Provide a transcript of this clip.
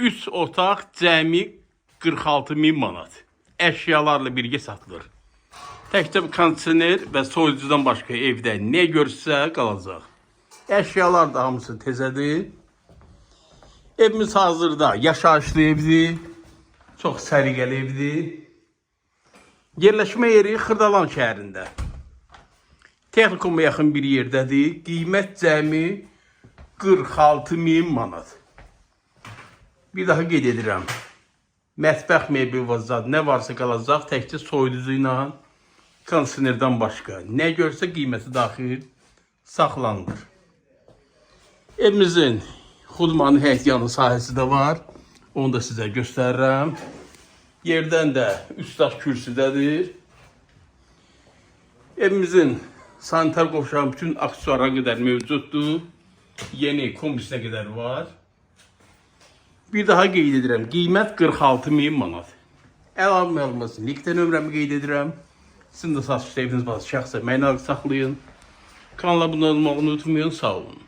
3 otaq cəmi 46.000 manat. Əşyalarla birgə satılır. Təkcə kondisioner və soyucudan başqa evdə nə görsə qalacaq. Əşyalar da hamısı təzədir. Evimiz hazırda yaşayışlı evdir. Çox səliqəli evdir. Yerləşmə yeri Xırdalan şəhərində. Texnikuma yaxın bir yerdədir. Qiymət cəmi 46.000 manat. Bir daha qeyd edirəm. Mətbəx mebel və zad nə varsa qalacaq, təkcə soyuducu ilə kondisionerdən başqa. Nə görsə qiyməti daxil saxlanılır. Evimizin xudmanın həyət yanı sahəsi də var. Onu da sizə göstərirəm. Yerdən də üstad kürsüdədir. Evimizin sanitar qovşağın bütün aksesuara qədər mövcuddur. Yeni kombisinə qədər var. Bir daha qeyd edirəm. Qiymət 46.000 manat. Əlavə məlumat üçün linkdə nömrəmi qeyd edirəm. Sizin də satışda eviniz var. Şəxsə mənə saxlayın. Kanala abunə olmağı unutmayın. Sağ olun.